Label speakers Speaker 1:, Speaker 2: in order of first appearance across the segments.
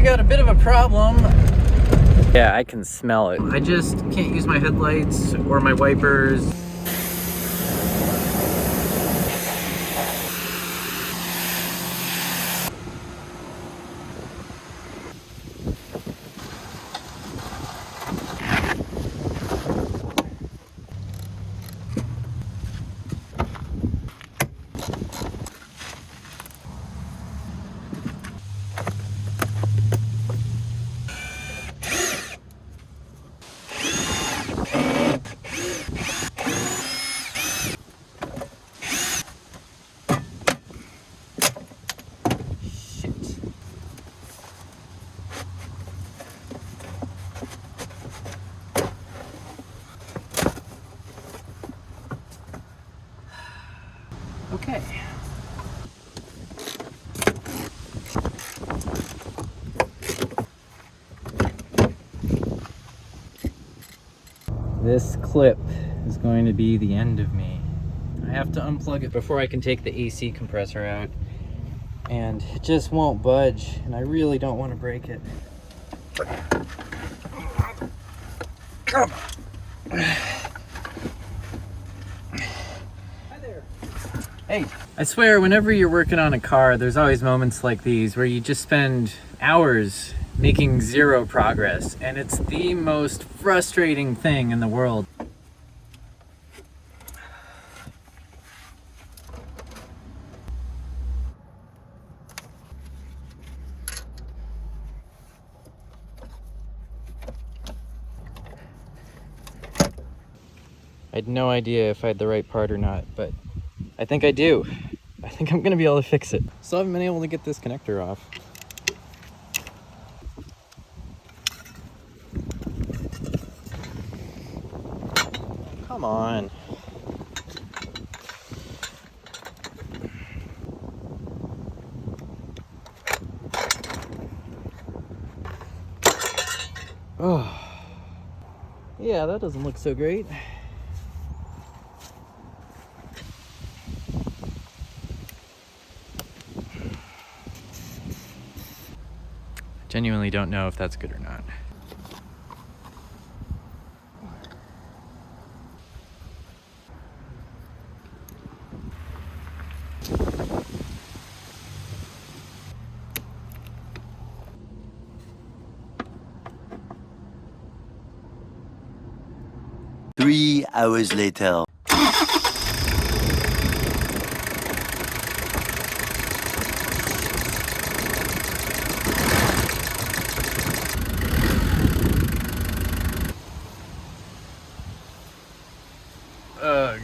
Speaker 1: got a bit of a problem. Yeah, I can smell it. I just can't use my headlights or my wipers. Okay. This clip is going to be the end of me. I have to unplug it before I can take the AC compressor out. And it just won't budge, and I really don't want to break it. Come on. Hey, I swear whenever you're working on a car, there's always moments like these where you just spend hours making zero progress, and it's the most frustrating thing in the world. I had no idea if I had the right part or not, but I think I do. I think I'm gonna be able to fix it. Still haven't been able to get this connector off. Come on. Oh. Yeah, that doesn't look so great. Genuinely don't know if that's good or not.
Speaker 2: Three hours later.
Speaker 1: Ugh.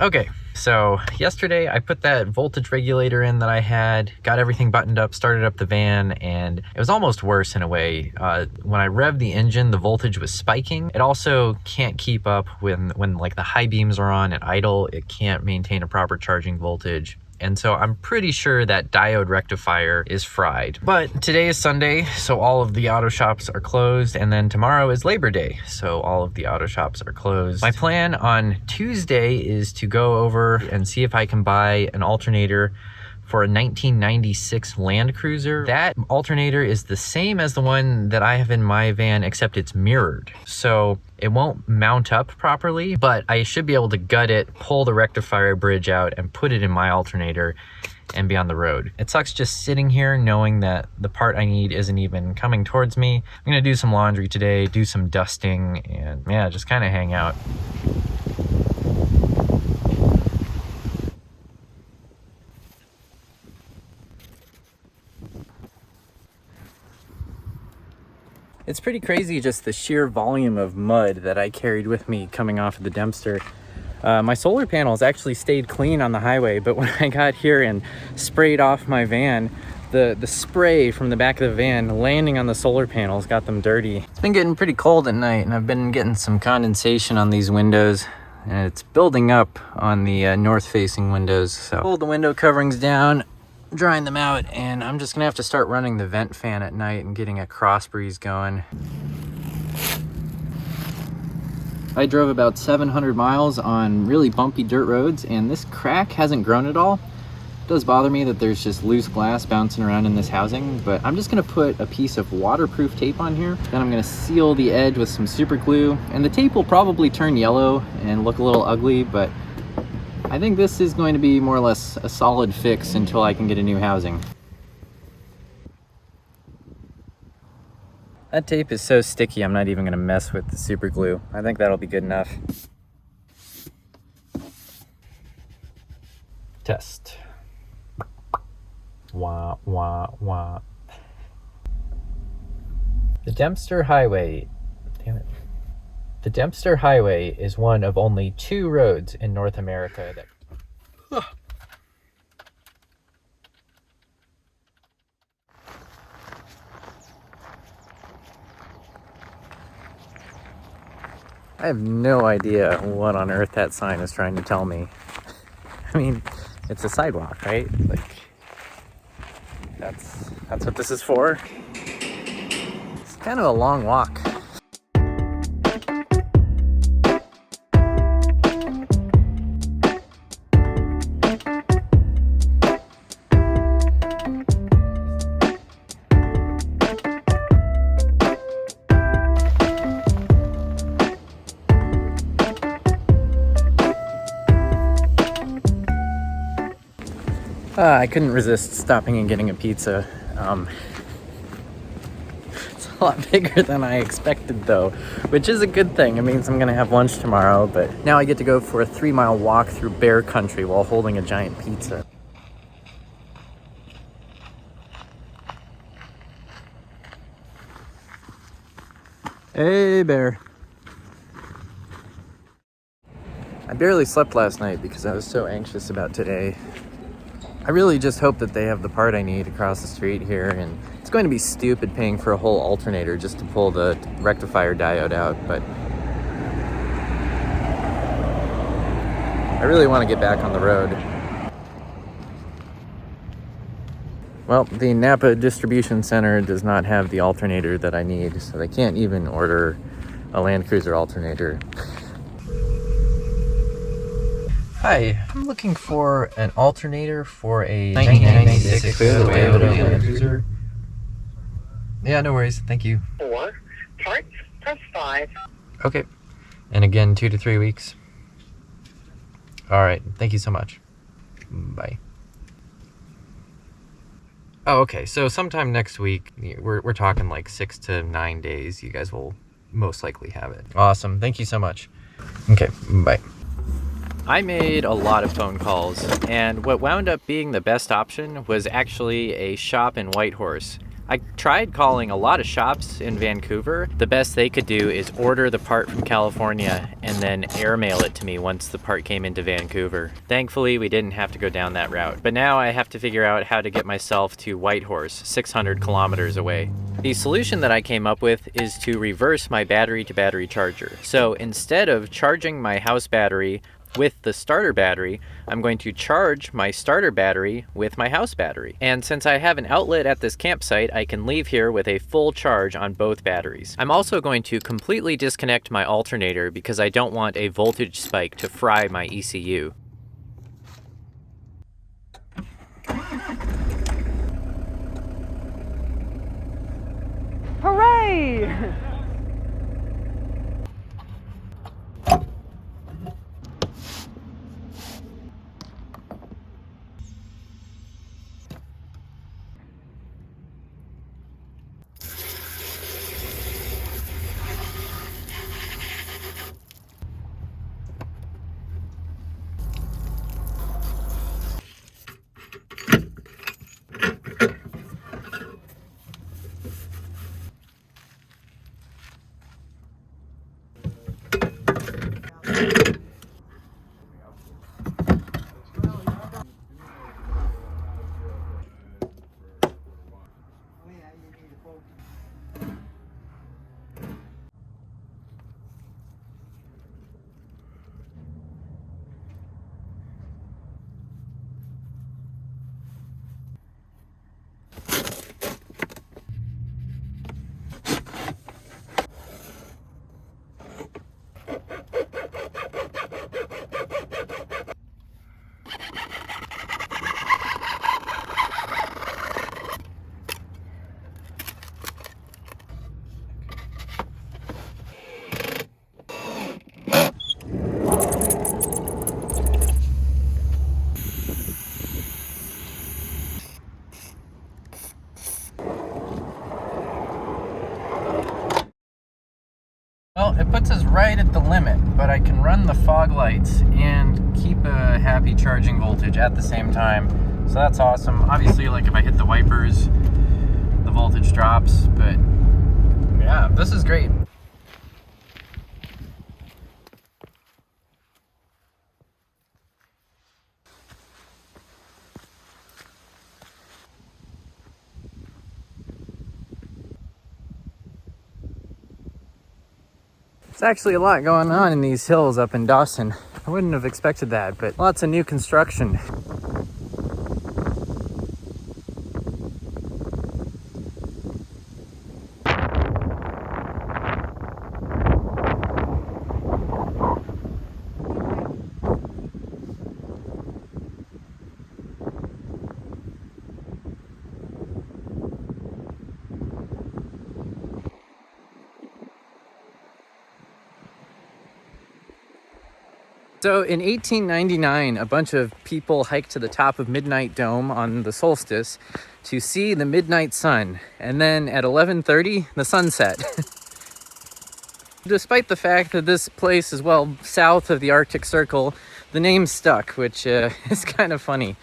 Speaker 1: Okay, so yesterday I put that voltage regulator in that I had, got everything buttoned up, started up the van, and it was almost worse in a way. When I revved the engine, the voltage was spiking. It also can't keep up when like the high beams are on at idle. It can't maintain a proper charging voltage. And so I'm pretty sure that diode rectifier is fried. But today is Sunday, so all of the auto shops are closed, and then tomorrow is Labor Day, so all of the auto shops are closed. My plan on Tuesday is to go over and see if I can buy an alternator for a 1996 Land Cruiser. That alternator is the same as the one that I have in my van, except it's mirrored. So it won't mount up properly, but I should be able to gut it, pull the rectifier bridge out, and put it in my alternator and be on the road. It sucks just sitting here knowing that the part I need isn't even coming towards me. I'm gonna do some laundry today, do some dusting, and yeah, just kind of hang out. It's pretty crazy just the sheer volume of mud that I carried with me coming off of the Dempster. My solar panels actually stayed clean on the highway, but when I got here and sprayed off my van, the spray from the back of the van landing on the solar panels got them dirty. It's been getting pretty cold at night, and I've been getting some condensation on these windows, and it's building up on the north-facing windows. So pulled the window coverings down, drying them out, and I'm just gonna have to start running the vent fan at night and getting a cross breeze going. I drove about 700 miles on really bumpy dirt roads, and this crack hasn't grown at all. does bother me that there's just loose glass bouncing around in this housing, but I'm just gonna put a piece of waterproof tape on here. Then I'm gonna seal the edge with some super glue, and the tape will probably turn yellow and look a little ugly, but I think this is going to be more or less a solid fix until I can get a new housing. That tape is so sticky, I'm not even gonna mess with the super glue. I think that'll be good enough. Test. Wah, wah, wah. The Dempster Highway, damn it. The Dempster Highway is one of only 2 roads in North America that... I have no idea what on earth that sign is trying to tell me. I mean, it's a sidewalk, right? Like, that's what this is for. It's kind of a long walk. I couldn't resist stopping and getting a pizza. It's a lot bigger than I expected though, which is a good thing. It means I'm gonna have lunch tomorrow, but now I get to go for a 3-mile walk through bear country while holding a giant pizza. Hey, bear. I barely slept last night because I was so anxious about today. I really just hope that they have the part I need across the street here, and it's going to be stupid paying for a whole alternator just to pull the rectifier diode out, but I really want to get back on the road. Well, the Napa distribution center does not have the alternator that I need, so they can't even order a Land Cruiser alternator. Hi, I'm looking for an alternator for a 1996 Toyota Land Cruiser. Yeah, no worries. Thank you.
Speaker 3: 4 parts, press 5.
Speaker 1: Okay. And again, 2 to 3 weeks. All right. Thank you so much. Bye. Oh, okay. So sometime next week, we're talking like 6 to 9 days. You guys will most likely have it. Awesome. Thank you so much. Okay. Bye. I made a lot of phone calls, and what wound up being the best option was actually a shop in Whitehorse. I tried calling a lot of shops in Vancouver. The best they could do is order the part from California and then airmail it to me once the part came into Vancouver. Thankfully, we didn't have to go down that route, but now I have to figure out how to get myself to Whitehorse, 600 kilometers away. The solution that I came up with is to reverse my battery-to-battery charger. So instead of charging my house battery with the starter battery, I'm going to charge my starter battery with my house battery. And since I have an outlet at this campsite, I can leave here with a full charge on both batteries. I'm also going to completely disconnect my alternator because I don't want a voltage spike to fry my ECU.
Speaker 4: Hooray!
Speaker 1: it puts us right at the limit, but I can run the fog lights and keep a happy charging voltage at the same time. So that's awesome. Obviously, like if I hit the wipers, the voltage drops, but yeah, this is great. There's actually a lot going on in these hills up in Dawson. I wouldn't have expected that, but lots of new construction. So in 1899, a bunch of people hiked to the top of Midnight Dome on the solstice to see the midnight sun. And then at 11:30, the sun set. Despite the fact that this place is well south of the Arctic Circle, the name stuck, which is kind of funny.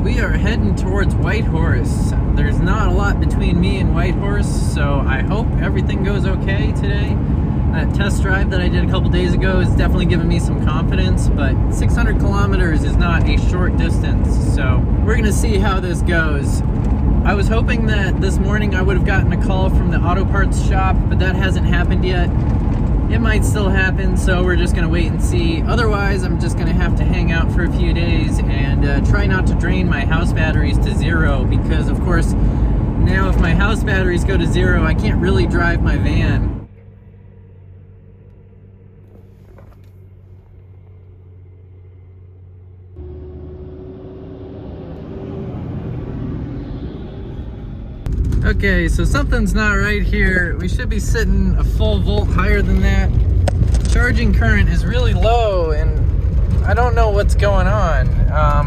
Speaker 1: We are heading towards Whitehorse. There's not a lot between me and Whitehorse, so I hope everything goes okay today. That test drive that I did a couple days ago is definitely giving me some confidence, but 600 kilometers is not a short distance, so we're gonna see how this goes. I was hoping that this morning I would have gotten a call from the auto parts shop, but that hasn't happened yet. It might still happen, so we're just gonna wait and see. Otherwise, I'm just gonna have to hang out for a few days and try not to drain my house batteries to zero, because of course, now if my house batteries go to zero, I can't really drive my van. Okay, so something's not right here. We should be sitting a full volt higher than that. Charging current is really low and I don't know what's going on. I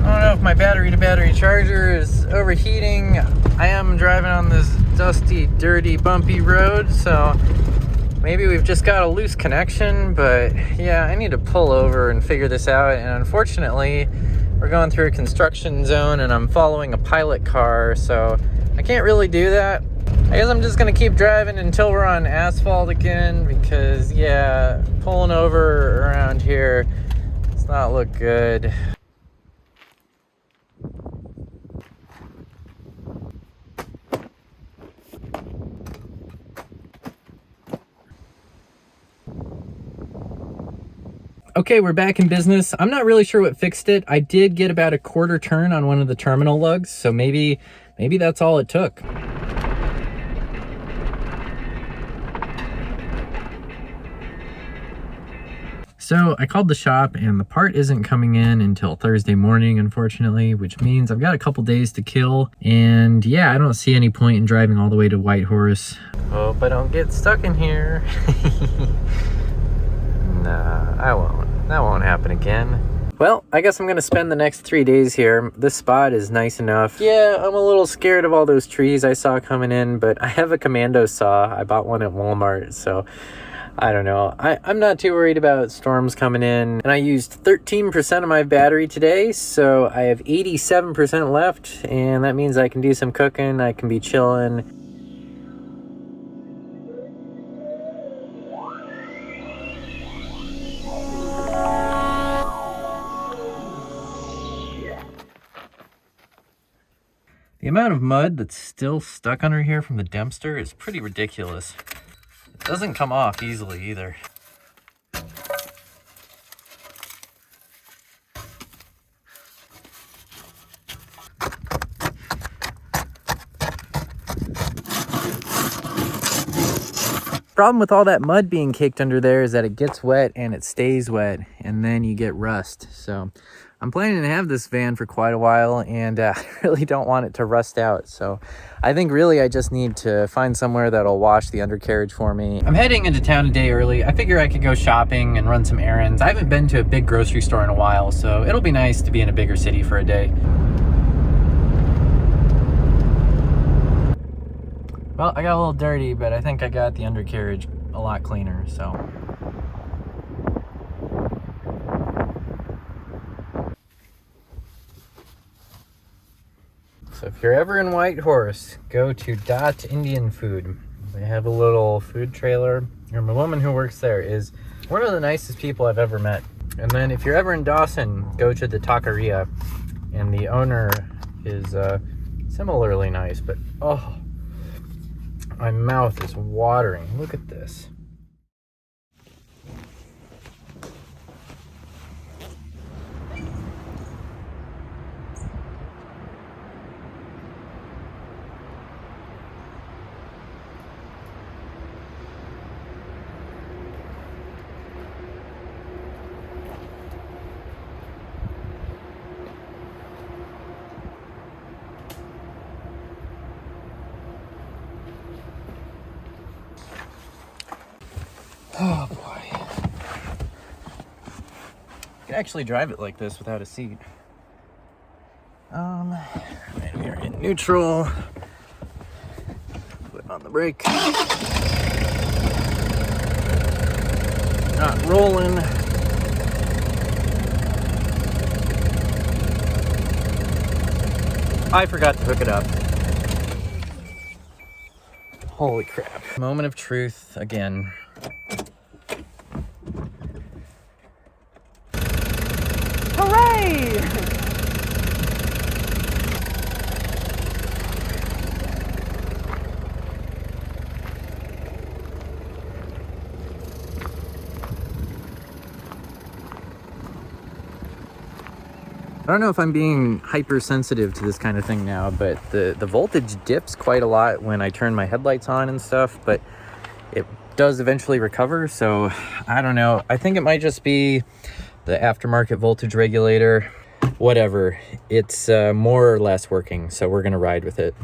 Speaker 1: don't know if my battery-to-battery charger is overheating. I am driving on this dusty, dirty, bumpy road, so maybe we've just got a loose connection, but yeah, I need to pull over and figure this out. And unfortunately, we're going through a construction zone and I'm following a pilot car, so I can't really do that. I guess I'm just gonna keep driving until we're on asphalt again, because yeah, pulling over around here does not look good. Okay, we're back in business. I'm not really sure what fixed it. I did get about a quarter turn on one of the terminal lugs, so maybe that's all it took. So I called the shop and the part isn't coming in until Thursday morning, unfortunately, which means I've got a couple days to kill. And yeah, I don't see any point in driving all the way to Whitehorse. Hope I don't get stuck in here. Nah, I won't. That won't happen again. Well, I guess I'm gonna spend the next 3 days here. This spot is nice enough. Yeah, I'm a little scared of all those trees I saw coming in, but I have a commando saw. I bought one at Walmart, so I don't know. I'm not too worried about storms coming in. And I used 13% of my battery today, so I have 87% left, and that means I can do some cooking, I can be chilling. The amount of mud that's still stuck under here from the Dempster is pretty ridiculous. It doesn't come off easily either. Problem with all that mud being caked under there is that it gets wet and it stays wet, and then you get rust. So I'm planning to have this van for quite a while, and I really don't want it to rust out. So I think really I just need to find somewhere that'll wash the undercarriage for me. I'm heading into town a day early. I figure I could go shopping and run some errands. I haven't been to a big grocery store in a while, so it'll be nice to be in a bigger city for a day. Well, I got a little dirty, but I think I got the undercarriage a lot cleaner, so. So if you're ever in Whitehorse, go to Dot Indian Food. They have a little food trailer, and the woman who works there is one of the nicest people I've ever met. And then if you're ever in Dawson, go to the Taqueria, and the owner is similarly nice, but oh, my mouth is watering. Look at this. Oh boy. You can actually drive it like this without a seat. Right, we are in neutral. Put on the brake. Not rolling. I forgot to hook it up. Holy crap. Moment of truth again. Hooray! I don't know if I'm being hypersensitive to this kind of thing now, but the voltage dips quite a lot when I turn my headlights on and stuff, but it does eventually recover, so I don't know. I think it might just be the aftermarket voltage regulator. Whatever. It's more or less working, so we're gonna ride with it.